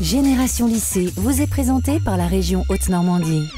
Génération Lycée vous est présentée par la région Haute-Normandie.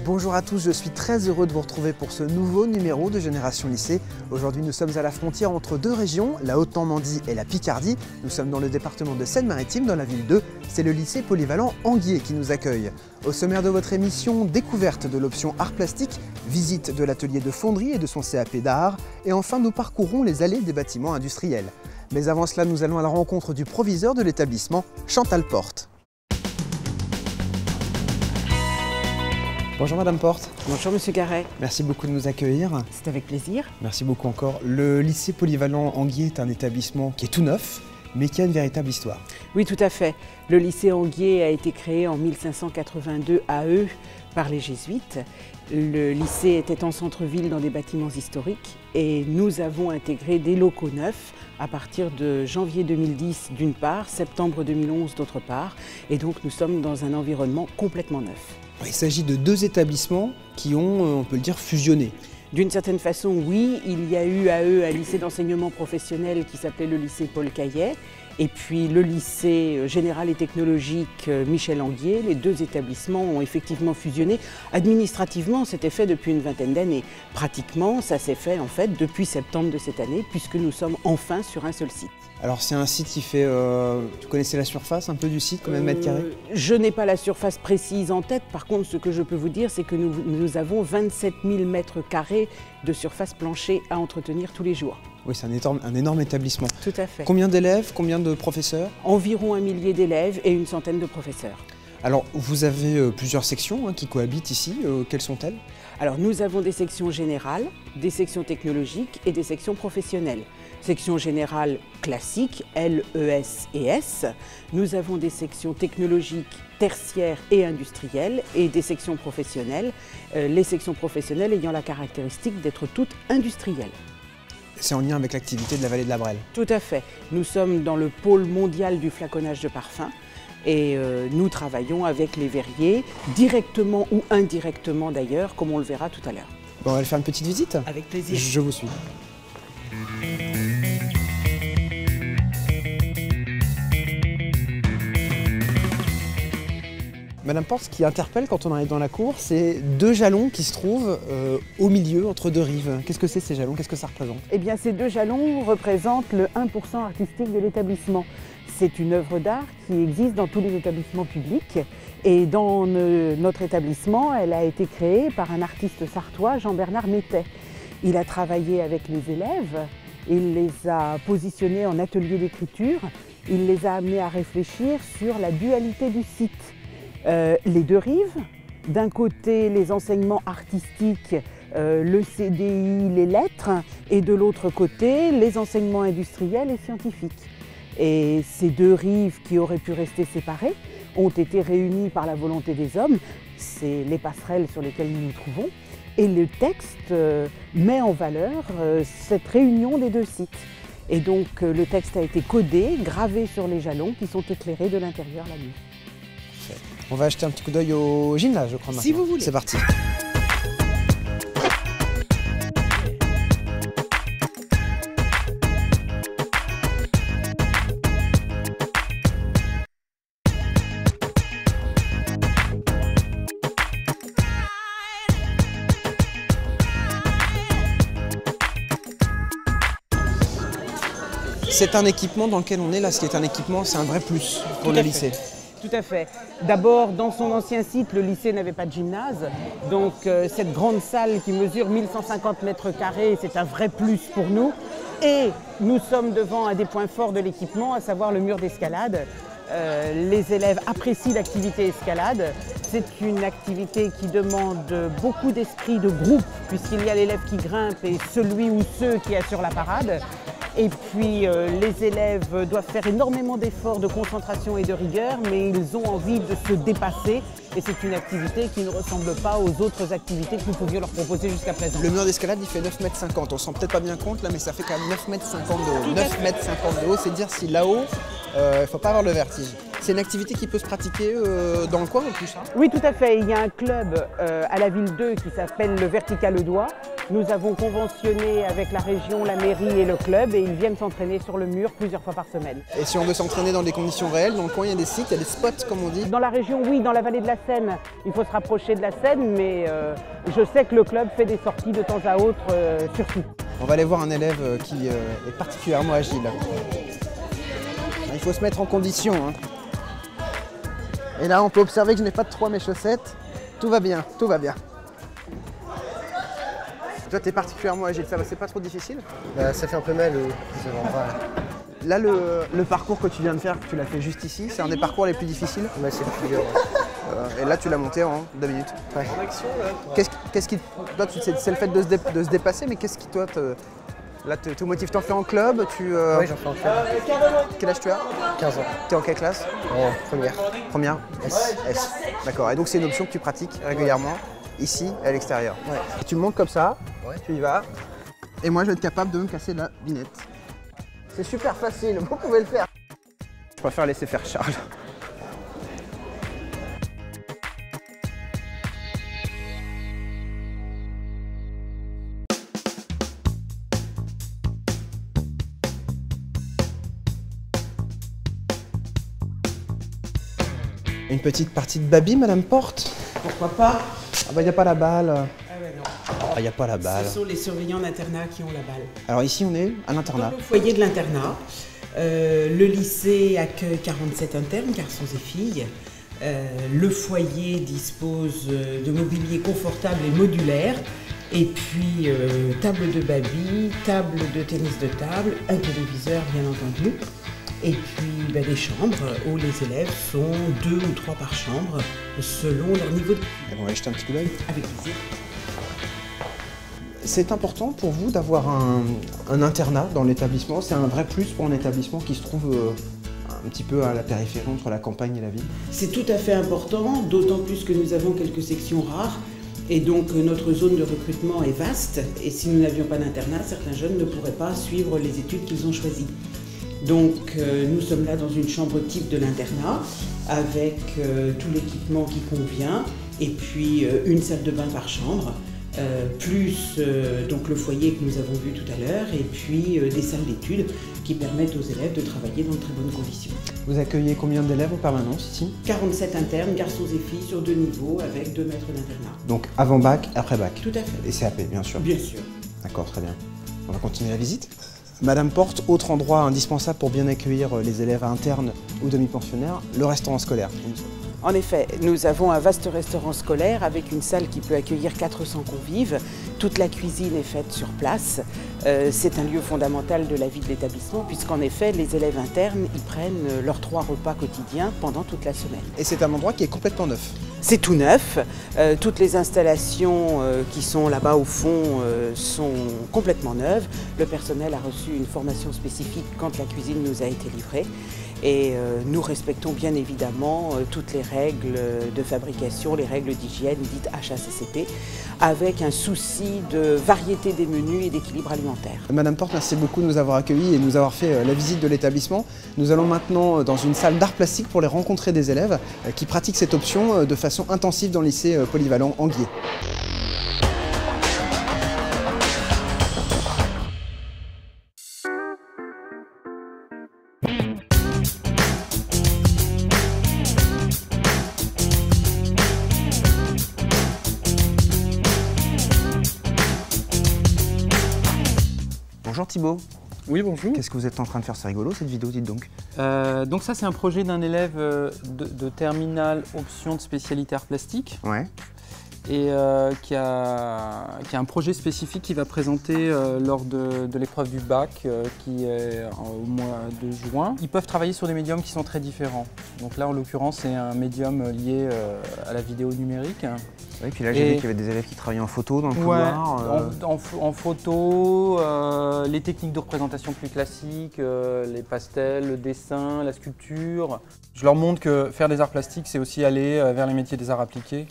Bonjour à tous, je suis très heureux de vous retrouver pour ce nouveau numéro de Génération Lycée. Aujourd'hui nous sommes à la frontière entre deux régions, la Haute-Normandie et la Picardie. Nous sommes dans le département de Seine-Maritime, dans la ville 2. C'est le lycée polyvalent Anguier qui nous accueille. Au sommaire de votre émission, découverte de l'option art plastique, visite de l'atelier de fonderie et de son CAP d'art, et enfin nous parcourrons les allées des bâtiments industriels. Mais avant cela, nous allons à la rencontre du proviseur de l'établissement, Chantal Porte. Bonjour Madame Porte. Bonjour Monsieur Garret. Merci beaucoup de nous accueillir. C'est avec plaisir. Merci beaucoup encore. Le lycée polyvalent Anguier est un établissement qui est tout neuf, mais qui a une véritable histoire. Oui, tout à fait. Le lycée Anguier a été créé en 1582 à Euux par les Jésuites. Le lycée était en centre-ville dans des bâtiments historiques et nous avons intégré des locaux neufs à partir de janvier 2010 d'une part, septembre 2011 d'autre part. Et donc nous sommes dans un environnement complètement neuf. Il s'agit de deux établissements qui ont, on peut le dire, fusionné. D'une certaine façon, oui. Il y a eu à Euux un lycée d'enseignement professionnel qui s'appelait le lycée Paul Caillet et puis le lycée général et technologique Michel Anguier. Les deux établissements ont effectivement fusionné. Administrativement, c'était fait depuis une vingtaine d'années. Pratiquement, ça s'est fait en fait depuis septembre de cette année puisque nous sommes enfin sur un seul site. Alors c'est un site qui fait, tu connaissais la surface un peu du site, combien de mètres carrés? Je n'ai pas la surface précise en tête, par contre ce que je peux vous dire c'est que nous avons 27 000 mètres carrés de surface planchée à entretenir tous les jours. Oui, c'est un énorme établissement. Tout à fait. Combien d'élèves, combien de professeurs? Environ 1 millier d'élèves et une centaine de professeurs. Alors vous avez plusieurs sections qui cohabitent ici, quelles sont-elles? Alors nous avons des sections générales, des sections technologiques et des sections professionnelles. Section générale classique, L, E, S et S. Nous avons des sections technologiques, tertiaires et industrielles et des sections professionnelles. Les sections professionnelles ayant la caractéristique d'être toutes industrielles. C'est en lien avec l'activité de la vallée de la Brelle? Tout à fait. Nous sommes dans le pôle mondial du flaconnage de parfums et nous travaillons avec les verriers, directement ou indirectement d'ailleurs, comme on le verra tout à l'heure. Bon, on va aller faire une petite visite? Avec plaisir. Je vous suis. Madame Porte, ce qui interpelle quand on arrive dans la cour, c'est deux jalons qui se trouvent au milieu, entre deux rives. Qu'est-ce que c'est ces jalons? Qu'est-ce que ça représente? Eh bien, ces deux jalons représentent le 1% artistique de l'établissement. C'est une œuvre d'art qui existe dans tous les établissements publics. Et dans notre établissement, elle a été créée par un artiste sartois, Jean-Bernard Métet. Il a travaillé avec les élèves, il les a positionnés en atelier d'écriture, il les a amenés à réfléchir sur la dualité du site. Les deux rives, d'un côté les enseignements artistiques, le CDI, les lettres, et de l'autre côté les enseignements industriels et scientifiques. Et ces deux rives qui auraient pu rester séparées ont été réunies par la volonté des hommes. C'est les passerelles sur lesquelles nous nous trouvons. Et le texte met en valeur cette réunion des deux sites. Et donc le texte a été codé, gravé sur les jalons qui sont éclairés de l'intérieur la nuit. On va jeter un petit coup d'œil au gymnase, je crois maintenant. Si vous voulez. C'est parti. C'est un équipement dans lequel on est là, ce qui est un équipement, c'est un vrai plus pour le lycée. Tout à fait. D'abord, dans son ancien site, le lycée n'avait pas de gymnase. Donc cette grande salle qui mesure 1150 mètres carrés, c'est un vrai plus pour nous. Et nous sommes devant un des points forts de l'équipement, à savoir le mur d'escalade. Les élèves apprécient l'activité escalade. C'est une activité qui demande beaucoup d'esprit de groupe, puisqu'il y a l'élève qui grimpe et celui ou ceux qui assurent la parade. Et puis les élèves doivent faire énormément d'efforts de concentration et de rigueur, mais ils ont envie de se dépasser. Et c'est une activité qui ne ressemble pas aux autres activités que nous pouvions leur proposer jusqu'à présent. Le mur d'escalade, il fait 9,50 m. On ne se rend peut-être pas bien compte là, mais ça fait quand même 9,50 m de haut. 9,50 m de haut, c'est dire si là-haut, il ne faut pas avoir le vertige. C'est une activité qui peut se pratiquer dans le coin en plus. Hein. Oui, tout à fait. Il y a un club à la ville 2 qui s'appelle le Vertical Le Doigt. Nous avons conventionné avec la région, la mairie et le club et ils viennent s'entraîner sur le mur plusieurs fois par semaine. Et si on veut s'entraîner dans des conditions réelles, dans le coin il y a des sites, il y a des spots comme on dit? Dans la région, oui, dans la vallée de la Seine, il faut se rapprocher de la Seine, mais je sais que le club fait des sorties de temps à autre sur site. On va aller voir un élève qui est particulièrement agile. Il faut se mettre en condition. Hein. Et là, on peut observer que je n'ai pas de trou à mes chaussettes. Tout va bien, tout va bien. Toi, tu es particulièrement agile, ça va, c'est pas trop difficile? Ça fait un peu mal. Là, le parcours que tu viens de faire, tu l'as fait juste ici, c'est un des parcours les plus difficiles? Ouais, c'est le plus dur. Et là, tu l'as monté en 2 minutes. Ouais. Qu'est-ce qui, toi, c'est le fait de se dépasser, mais qu'est-ce qui, toi, te motive? T'en fais en club? Oui, j'en fais en club. Quel âge tu as? 15 ans. T'es en quelle classe? En première. Première? S. S. D'accord, et donc c'est une option que tu pratiques régulièrement, ici et à l'extérieur? Ouais. Tu montes comme ça, ouais. Tu y vas, et moi je vais être capable de me casser la binette. C'est super facile, vous pouvez le faire. Je préfère laisser faire Charles. Une petite partie de Babi, Madame Porte? Pourquoi pas? Ah bah il n'y a pas la balle. Ah ouais, non. Ah, il n'y a pas la balle. Ce sont les surveillants d'internat qui ont la balle. Alors ici on est à l'internat. Dans le foyer de l'internat, le lycée accueille 47 internes, garçons et filles. Le foyer dispose de mobilier confortable et modulaire. Et puis table de baby, table de tennis de table, un téléviseur bien entendu. Et puis des chambres où les élèves sont 2 ou 3 par chambre selon leur niveau de... On va jeter un petit coup d'œil. Avec plaisir. C'est important pour vous d'avoir un internat dans l'établissement? C'est un vrai plus pour un établissement qui se trouve un petit peu à la périphérie entre la campagne et la ville? C'est tout à fait important, d'autant plus que nous avons quelques sections rares. Et donc notre zone de recrutement est vaste. Et si nous n'avions pas d'internat, certains jeunes ne pourraient pas suivre les études qu'ils ont choisies. Donc nous sommes là dans une chambre type de l'internat avec tout l'équipement qui convient et puis une salle de bain par chambre, plus donc le foyer que nous avons vu tout à l'heure et puis des salles d'études qui permettent aux élèves de travailler dans de très bonnes conditions. Vous accueillez combien d'élèves en permanence ici? 47 internes, garçons et filles sur 2 niveaux avec 2 maîtres d'internat. Donc avant bac, après bac? Tout à fait. Et CAP bien sûr? Bien sûr. D'accord, très bien. On va continuer la visite. Madame Porte, autre endroit indispensable pour bien accueillir les élèves internes ou demi-pensionnaires, le restaurant scolaire. En effet, nous avons un vaste restaurant scolaire avec une salle qui peut accueillir 400 convives. Toute la cuisine est faite sur place. C'est un lieu fondamental de la vie de l'établissement puisqu'en effet, les élèves internes y prennent leurs 3 repas quotidiens pendant toute la semaine. Et c'est un endroit qui est complètement neuf? C'est tout neuf. Toutes les installations qui sont là-bas au fond sont complètement neuves. Le personnel a reçu une formation spécifique quand la cuisine nous a été livrée. Et nous respectons bien évidemment toutes les règles de fabrication, les règles d'hygiène dites HACCP, avec un souci de variété des menus et d'équilibre alimentaire. Madame Porte, merci beaucoup de nous avoir accueillis et de nous avoir fait la visite de l'établissement. Nous allons maintenant dans une salle d'art plastique pour les rencontrer des élèves qui pratiquent cette option de façon intensive dans le lycée polyvalent Anguier. Bonjour Thibaut. Oui, bonjour. Qu'est-ce que vous êtes en train de faire? C'est rigolo cette vidéo, dites donc. Donc ça, c'est un projet d'un élève de terminale option de spécialité art plastique. Ouais. et qui a un projet spécifique qu'il va présenter lors de l'épreuve du bac qui est au mois de juin. Ils peuvent travailler sur des médiums qui sont très différents. Donc là, en l'occurrence, c'est un médium lié à la vidéo numérique. Oui, puis là, j'ai vu qu'il y avait des élèves qui travaillaient en photo dans le couloir. En photo, les techniques de représentation plus classiques, les pastels, le dessin, la sculpture. Je leur montre que faire des arts plastiques, c'est aussi aller vers les métiers des arts appliqués,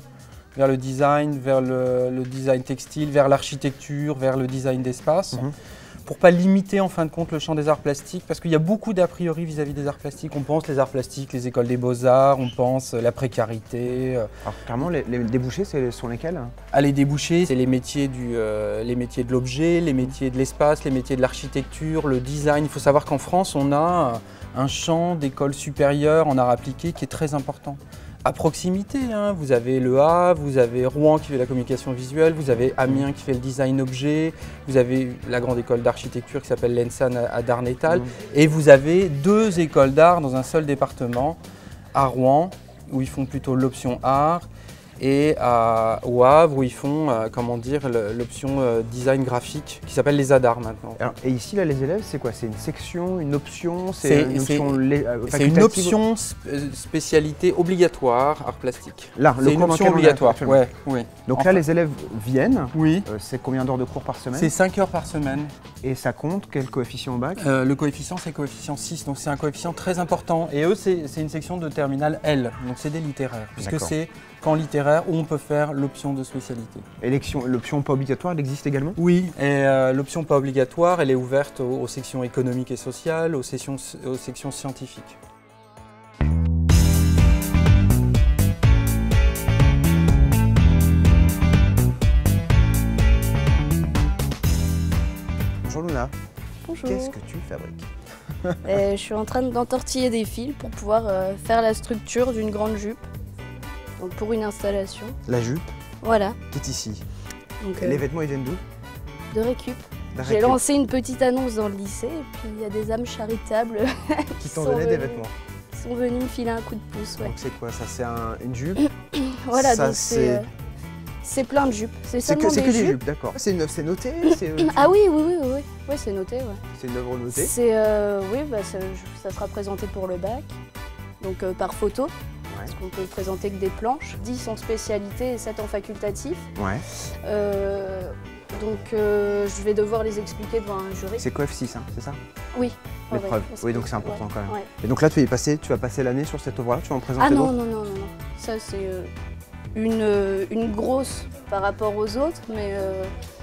vers le design, vers le design textile, vers l'architecture, vers le design d'espace. Pour ne pas limiter en fin de compte le champ des arts plastiques, parce qu'il y a beaucoup d'a priori vis-à-vis des arts plastiques. On pense les arts plastiques, les écoles des beaux-arts, on pense la précarité. Alors clairement, les débouchés, sont lesquels? Les débouchés, c'est les métiers de l'objet, les métiers de l'espace, les métiers de l'architecture, le design. Il faut savoir qu'en France, on a un champ d'écoles supérieures en arts appliqués qui est très important. À proximité, vous avez Le Havre, vous avez Rouen qui fait la communication visuelle, vous avez Amiens qui fait le design objet, vous avez la grande école d'architecture qui s'appelle l'ENSAN à Darnétal, et vous avez 2 écoles d'art dans un seul département, à Rouen, où ils font plutôt l'option art, et au Havre où ils font l'option design graphique qui s'appelle les ADAR maintenant. Alors, et ici, là, les élèves, c'est quoi? C'est une section, une option? C'est une option spécialité obligatoire art plastique. Là, c'est une option obligatoire. Ouais, oui. Donc là, les élèves viennent. Oui. C'est combien d'heures de cours par semaine? C'est 5 heures par semaine. Et ça compte quel coefficient au bac? Le coefficient, c'est le coefficient 6, donc c'est un coefficient très important. Et eux, c'est une section de terminale L, donc c'est des littéraires, puisque c'est qu'en littéraire où on peut faire l'option de spécialité. Et l'option pas obligatoire, elle existe également? Oui, et l'option pas obligatoire, elle est ouverte aux sections économiques et sociales, aux sections scientifiques. Bonjour Luna. Bonjour. Qu'est-ce que tu fabriques? Je suis en train d'entortiller des fils pour pouvoir faire la structure d'une grande jupe. Donc pour une installation. La jupe? Voilà. Qui est ici. Donc, les vêtements, ils viennent d'où? De Récup. J'ai lancé une petite annonce dans le lycée et puis il y a des âmes charitables qui t'ont donné des vêtements. Qui sont venus me filer un coup de pouce. Ouais. Donc c'est quoi ça? C'est une jupe? Voilà, ça, donc c'est plein de jupes. C'est seulement que des des jupes. jupes, d'accord. C'est noté? Ah oui, c'est noté. Ouais. C'est une œuvre notée? Ça sera présenté pour le bac, donc par photo. Parce qu'on peut présenter que des planches, 10 en spécialité et 7 en facultatif. Ouais. Donc je vais devoir les expliquer devant un jury. C'est coef 6, c'est ça? Oui. L'épreuve. Oui, donc c'est important quand même. Ouais. Et donc là, tu vas passer l'année sur cette œuvre-là, tu vas en présenter d'autres? Non. Ça c'est une grosse par rapport aux autres, mais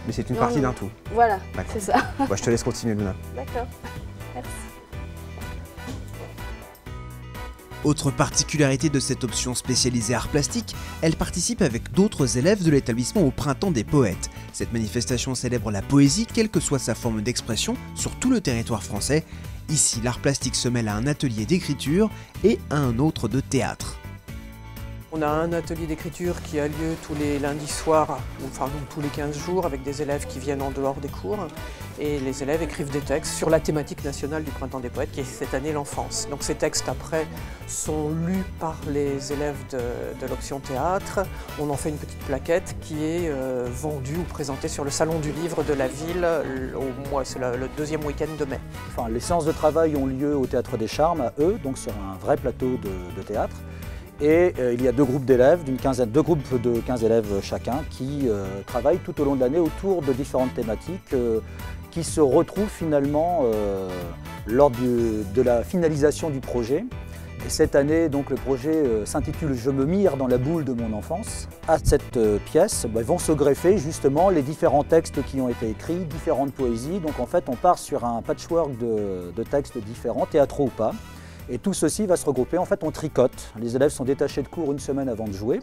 c'est une partie d'un tout. Voilà, c'est ça. Je te laisse continuer, Luna. D'accord, merci. Autre particularité de cette option spécialisée art plastique, elle participe avec d'autres élèves de l'établissement au Printemps des Poètes. Cette manifestation célèbre la poésie, quelle que soit sa forme d'expression, sur tout le territoire français. Ici, l'art plastique se mêle à un atelier d'écriture et à un autre de théâtre. On a un atelier d'écriture qui a lieu tous les lundis soirs, donc tous les 15 jours, avec des élèves qui viennent en dehors des cours. Et les élèves écrivent des textes sur la thématique nationale du Printemps des Poètes, qui est cette année l'enfance. Donc ces textes, après, sont lus par les élèves de l'option théâtre. On en fait une petite plaquette qui est vendue ou présentée sur le salon du livre de la ville, c'est le 2e week-end de mai. Enfin, les séances de travail ont lieu au Théâtre des Charmes, à Eux, donc sur un vrai plateau de théâtre. Et il y a 2 groupes d'élèves, 2 groupes de 15 élèves chacun, qui travaillent tout au long de l'année autour de différentes thématiques qui se retrouvent finalement lors de la finalisation du projet. Et cette année, donc, le projet s'intitule « Je me mire dans la boule de mon enfance ». À cette pièce vont se greffer justement les différents textes qui ont été écrits, différentes poésies. Donc en fait, on part sur un patchwork de textes différents, théâtraux ou pas. Et tout ceci va se regrouper, en fait on tricote. Les élèves sont détachés de cours une semaine avant de jouer.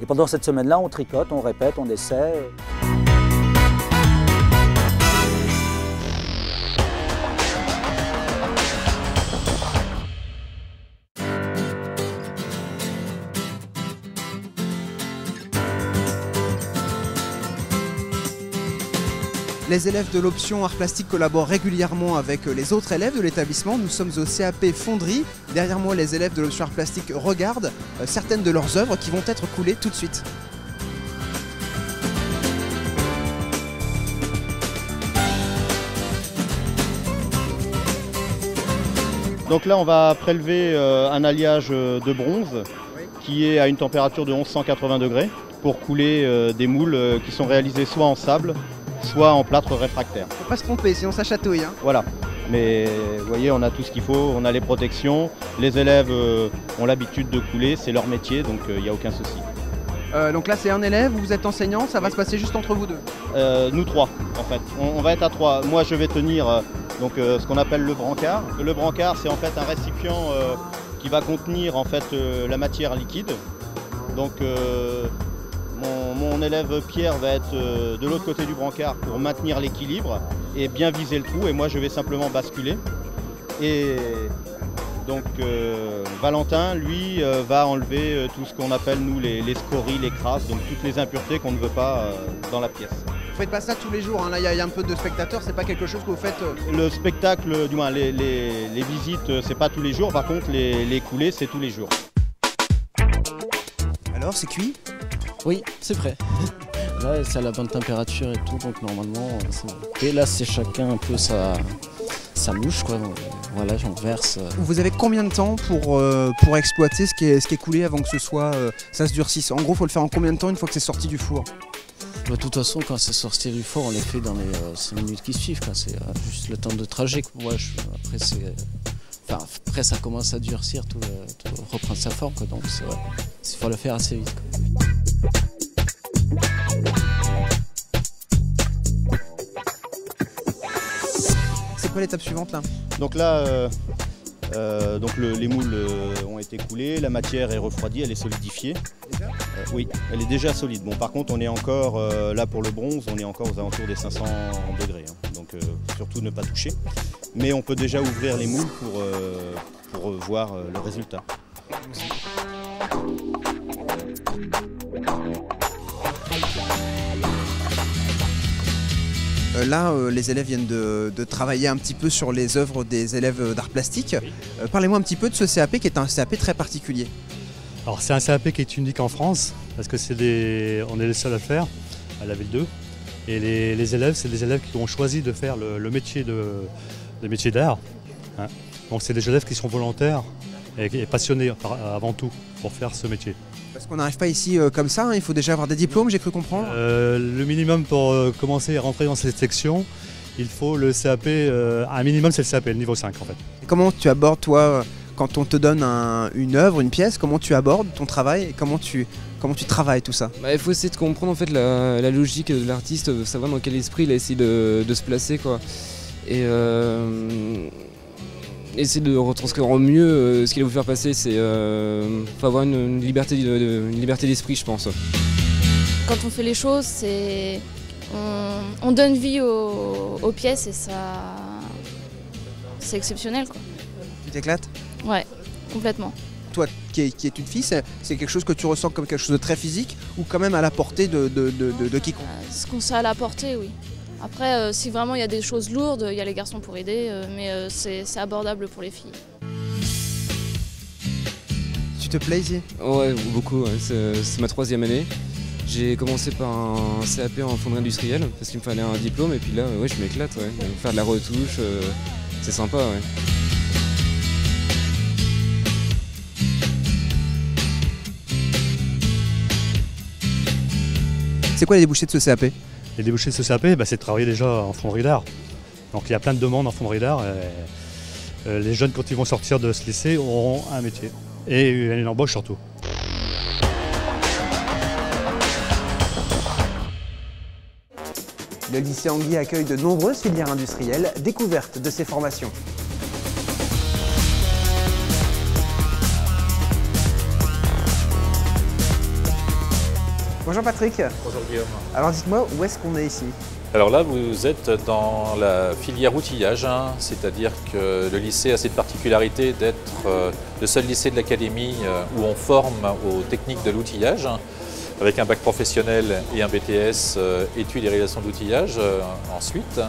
Et pendant cette semaine-là, on tricote, on répète, on essaie. Les élèves de l'option art plastique collaborent régulièrement avec les autres élèves de l'établissement. Nous sommes au CAP Fonderie. Derrière moi, les élèves de l'option art plastique regardent certaines de leurs œuvres qui vont être coulées tout de suite. Donc là, on va prélever un alliage de bronze qui est à une température de 1180 degrés pour couler des moules qui sont réalisés soit en sable, soit en plâtre réfractaire. Faut pas se tromper, sinon ça chatouille. Hein. Voilà. Mais vous voyez, on a tout ce qu'il faut, on a les protections. Les élèves ont l'habitude de couler, c'est leur métier, donc il n'y a aucun souci. Donc là, c'est un élève, vous êtes enseignant, ça va se passer juste entre vous deux? Nous trois, en fait. On va être à trois. Moi, je vais tenir ce qu'on appelle le brancard. Le brancard, c'est en fait un récipient qui va contenir en fait la matière liquide. Donc mon élève Pierre va être de l'autre côté du brancard pour maintenir l'équilibre et bien viser le trou, et moi je vais simplement basculer. Et donc Valentin, lui, va enlever tout ce qu'on appelle nous les scories, les crasses, donc toutes les impuretés qu'on ne veut pas dans la pièce. Vous faites pas ça tous les jours, hein. Là il y a un peu de spectateurs, c'est pas quelque chose que vous faites Le spectacle, du moins les visites, c'est pas tous les jours, par contre les coulées, c'est tous les jours. Alors, c'est cuit? Oui, c'est prêt. Là, c'est à la bonne température et tout, donc normalement, c'est bon. Et là, c'est chacun un peu sa mouche, quoi. Donc, voilà, on verse. Vous avez combien de temps pour exploiter ce qui est coulé avant que ça se durcisse? En gros, il faut le faire en combien de temps une fois que c'est sorti du four? De toute façon, quand c'est sorti du four, on les fait dans les 5 minutes qui suivent. C'est juste le temps de trajet. Ouais, après, ça commence à durcir, tout reprendre sa forme, quoi. Donc il faut le faire assez vite, quoi. C'est quoi l'étape suivante là? Donc là, les moules ont été coulés, la matière est refroidie, elle est solidifiée. Déjà Oui, elle est déjà solide. Bon, par contre, on est encore, là pour le bronze, on est encore aux alentours des 500 degrés. Hein. Donc surtout ne pas toucher. Mais on peut déjà ouvrir les moules pour voir le résultat. Là, les élèves viennent de travailler un petit peu sur les œuvres des élèves d'art plastique. Parlez-moi un petit peu de ce CAP qui est un CAP très particulier. Alors c'est un CAP qui est unique en France parce que on est les seuls à le faire à la ville 2. Et les élèves, c'est des élèves qui ont choisi de faire le métier d'art. Hein. Donc c'est des élèves qui sont volontaires et passionnés avant tout pour faire ce métier. Parce qu'on n'arrive pas ici comme ça, hein, il faut déjà avoir des diplômes, j'ai cru comprendre. Le minimum pour commencer à rentrer dans cette section, il faut le CAP, un minimum c'est le CAP, le niveau 5 en fait. Et comment tu abordes toi, quand on te donne une œuvre, une pièce, comment tu abordes ton travail et comment tu travailles tout ça? Il faut essayer de comprendre en fait la logique de l'artiste, savoir dans quel esprit il a essayé de se placer, quoi. Et essayer de retranscrire au mieux ce qu'il va vous faire passer, faut avoir une liberté d'esprit, je pense. Quand on fait les choses, on donne vie aux pièces et c'est exceptionnel, quoi. Tu t'éclates? Ouais, complètement. Toi qui es une fille, c'est quelque chose que tu ressens comme quelque chose de très physique ou quand même à la portée de quiconque? Ce qu'on sait à la portée, oui. Après, si vraiment il y a des choses lourdes, il y a les garçons pour aider, mais c'est abordable pour les filles. Tu te plais ici? Ouais, beaucoup. Ouais. C'est ma 3e année. J'ai commencé par un CAP en fonderie industrielle parce qu'il me fallait un diplôme, et puis là, ouais, je m'éclate. Ouais. Faire de la retouche, c'est sympa. Ouais. C'est quoi les débouchés de ce CAP? Les débouchés de ce CAP, c'est de travailler déjà en fonderie d'art. Donc il y a plein de demandes en fonderie d'art. Les jeunes, quand ils vont sortir de ce lycée, auront un métier. Et une embauche surtout. Le lycée Anguy accueille de nombreuses filières industrielles, découvertes de ces formations. Bonjour Patrick. Bonjour Guillaume. Alors dites-moi, où est-ce qu'on est ici? Alors là, vous êtes dans la filière outillage, hein, c'est-à-dire que le lycée a cette particularité d'être le seul lycée de l'académie où on forme aux techniques de l'outillage, avec un bac professionnel et un BTS études et réalisation d'outillage ensuite.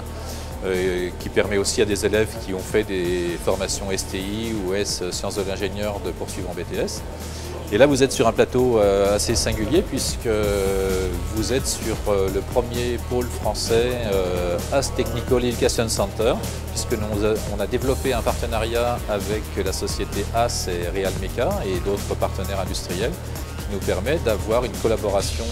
qui permet aussi à des élèves qui ont fait des formations STI ou S, sciences de l'ingénieur, de poursuivre en BTS. Et là, vous êtes sur un plateau assez singulier puisque vous êtes sur le premier pôle français AS Technical Education Center, puisque on a développé un partenariat avec la société AS et Real Meca et d'autres partenaires industriels qui nous permet d'avoir une collaboration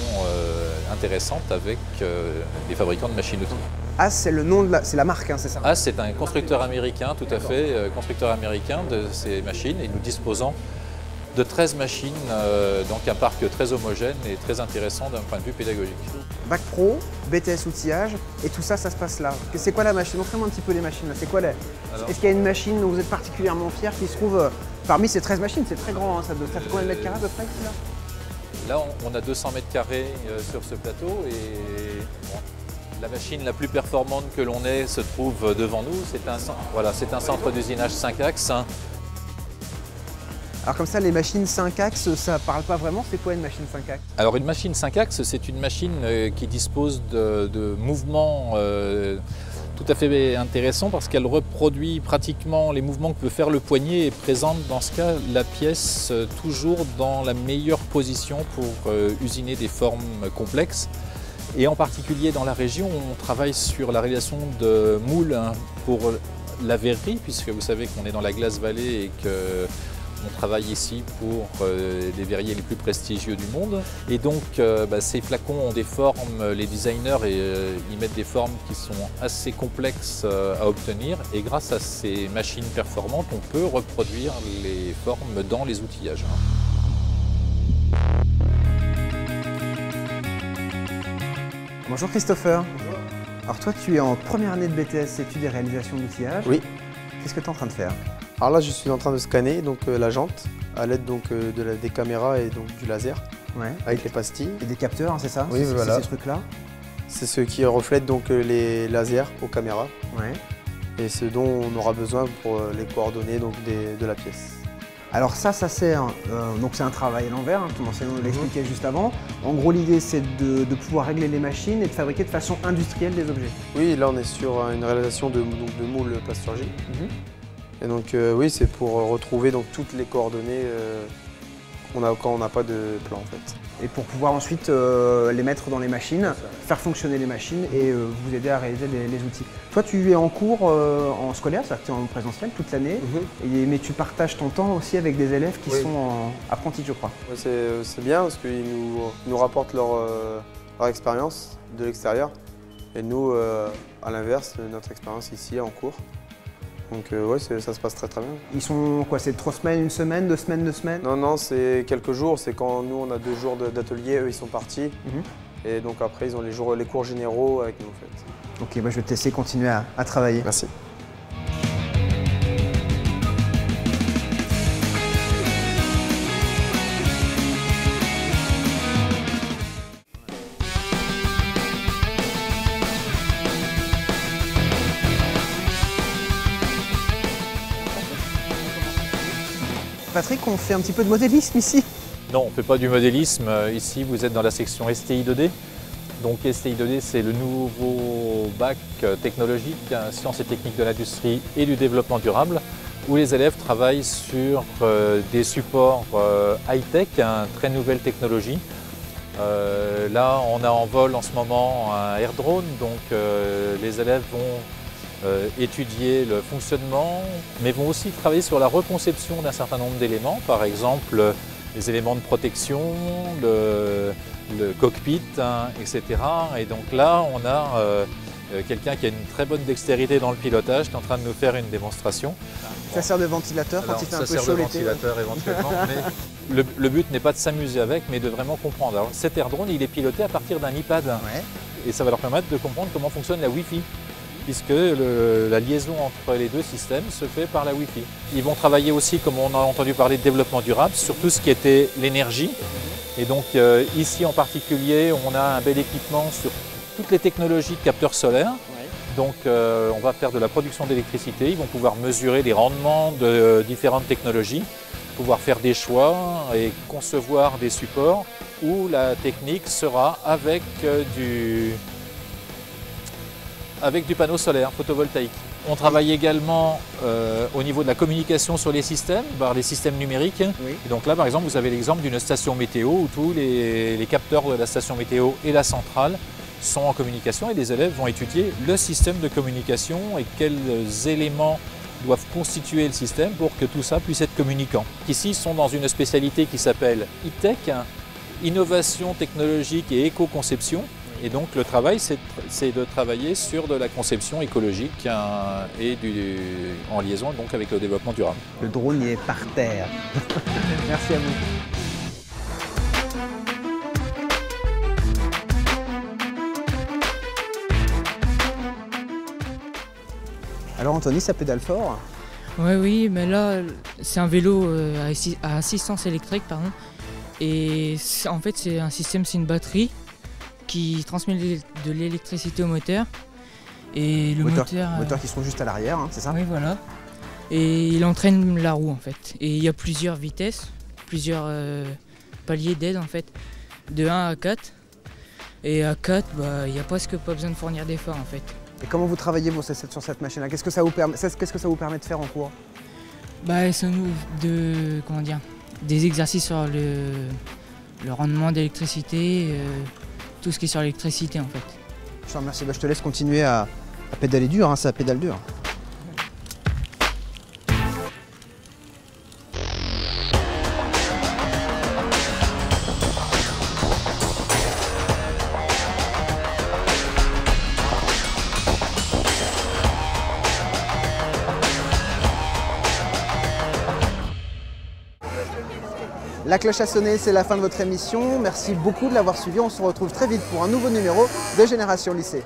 intéressante avec les fabricants de machines-outils. AS, c'est le nom c'est la marque, hein, c'est ça? AS, c'est un constructeur américain, tout à fait, constructeur américain de ces machines, et nous disposons de 13 machines, donc un parc très homogène et très intéressant d'un point de vue pédagogique. Bac pro, BTS outillage, et tout ça, ça se passe là. C'est quoi la machine? Montrez-moi un petit peu les machines là. C'est quoi Est-ce qu'il y a une machine dont vous êtes particulièrement fier qui se trouve parmi ces 13 machines? C'est très grand, hein, ça fait combien de mètres carrés à peu près là? Là, on a 200 mètres carrés sur ce plateau et bon, la machine la plus performante que l'on ait se trouve devant nous. C'est un centre d'usinage 5 axes. Alors comme ça, les machines 5 axes, ça parle pas vraiment. C'est quoi une machine 5 axes? Alors une machine 5 axes, c'est une machine qui dispose de mouvements tout à fait intéressants parce qu'elle reproduit pratiquement les mouvements que peut faire le poignet et présente dans ce cas la pièce toujours dans la meilleure position pour usiner des formes complexes. Et en particulier dans la région, on travaille sur la réalisation de moules pour la verrerie, puisque vous savez qu'on est dans la Glace Valley et que on travaille ici pour les verriers les plus prestigieux du monde. Et donc ces flacons ont des formes, les designers ils mettent des formes qui sont assez complexes à obtenir. Et grâce à ces machines performantes, on peut reproduire les formes dans les outillages. Bonjour Christopher. Bonjour. Alors toi, tu es en première année de BTS études et réalisation d'outillage. Oui. Qu'est-ce que tu es en train de faire? Alors là, je suis en train de scanner la jante à l'aide des caméras et donc du laser, avec les pastilles. Et des capteurs, hein, c'est ça? Oui, voilà. C'est ces trucs-là? C'est ce qui reflète donc les lasers aux caméras. Ouais. Et ce dont on aura besoin pour les coordonnées donc, de la pièce. Alors ça sert, donc c'est un travail à l'envers, hein, comme on l'expliquait juste avant. En gros, l'idée c'est de pouvoir régler les machines et de fabriquer de façon industrielle des objets. Oui, là on est sur une réalisation de moules plasturgie. Et donc oui, c'est pour retrouver donc, toutes les coordonnées quand on n'a pas de plan en fait. Et pour pouvoir ensuite les mettre dans les machines, faire fonctionner les machines et vous aider à réaliser les outils. Toi, tu es en cours en scolaire, c'est-à-dire que tu es en présentiel toute l'année, mais tu partages ton temps aussi avec des élèves qui sont en apprentis, je crois. Ouais, c'est bien parce qu'ils nous rapportent leur expérience de l'extérieur et nous, à l'inverse, notre expérience ici en cours. Donc ouais, ça se passe très très bien. Ils sont quoi, c'est 3 semaines, 1 semaine, 2 semaines, 2 semaines? Non, c'est quelques jours, c'est quand nous on a 2 jours d'atelier, eux ils sont partis. Et donc après ils ont les cours généraux avec nous en fait. Ok, bah, je vais te laisser continuer à travailler. Merci. Patrick, on fait un petit peu de modélisme ici? Non, on ne fait pas du modélisme. Ici, vous êtes dans la section STI 2D. Donc STI 2D, c'est le nouveau bac technologique, sciences et techniques de l'industrie et du développement durable, où les élèves travaillent sur des supports high-tech, très nouvelle technologie. Là, on a en vol en ce moment un air drone, donc les élèves vont étudier le fonctionnement, mais vont aussi travailler sur la reconception d'un certain nombre d'éléments, par exemple les éléments de protection, le cockpit, etc. Et donc là, on a quelqu'un qui a une très bonne dextérité dans le pilotage, qui est en train de nous faire une démonstration. Ça sert de ventilateur quand il fait un peu chaud l'été? Ça sert de ventilateur éventuellement, mais le but n'est pas de s'amuser avec, mais de vraiment comprendre. Alors, cet air drone, il est piloté à partir d'un iPad, et ça va leur permettre de comprendre comment fonctionne la Wi-Fi, puisque la liaison entre les deux systèmes se fait par la Wi-Fi. Ils vont travailler aussi, comme on a entendu parler de développement durable, sur tout ce qui était l'énergie. Et donc ici en particulier, on a un bel équipement sur toutes les technologies de capteurs solaires. Donc on va faire de la production d'électricité, ils vont pouvoir mesurer les rendements de différentes technologies, pouvoir faire des choix et concevoir des supports où la technique sera avec avec du panneau solaire photovoltaïque. On travaille également au niveau de la communication sur les systèmes, par les systèmes numériques. Oui. Et donc là, par exemple, vous avez l'exemple d'une station météo où tous les capteurs de la station météo et la centrale sont en communication et les élèves vont étudier le système de communication et quels éléments doivent constituer le système pour que tout ça puisse être communicant. Ici, ils sont dans une spécialité qui s'appelle e-tech, innovation technologique et éco-conception. Et donc le travail, c'est de travailler sur de la conception écologique et en liaison donc avec le développement durable. Le drone y est par terre. Merci à vous. Alors Anthony, ça pédale fort? Oui, mais là, c'est un vélo à assistance électrique, pardon. Et en fait, c'est un système, c'est une batterie qui transmet de l'électricité au moteur. Et le moteur qui sont juste à l'arrière, hein, c'est ça? Oui, voilà. Et il entraîne la roue en fait. Et il y a plusieurs vitesses, plusieurs paliers d'aide en fait, de 1 à 4. Et à 4, il n'y a presque pas besoin de fournir d'efforts en fait. Et comment vous travaillez sur cette machine-là? Qu'est-ce que ça vous permet de faire en cours? Ça nous des exercices sur le rendement d'électricité, tout ce qui est sur l'électricité en fait. Je te remercie, je te laisse continuer à pédaler dur, hein, ça pédale dur. La cloche a sonné, c'est la fin de votre émission. Merci beaucoup de l'avoir suivi. On se retrouve très vite pour un nouveau numéro de Génération Lycée.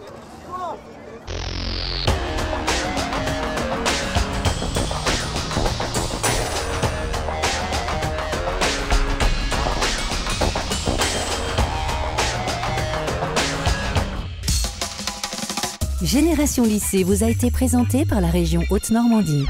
Génération Lycée vous a été présentée par la région Haute-Normandie.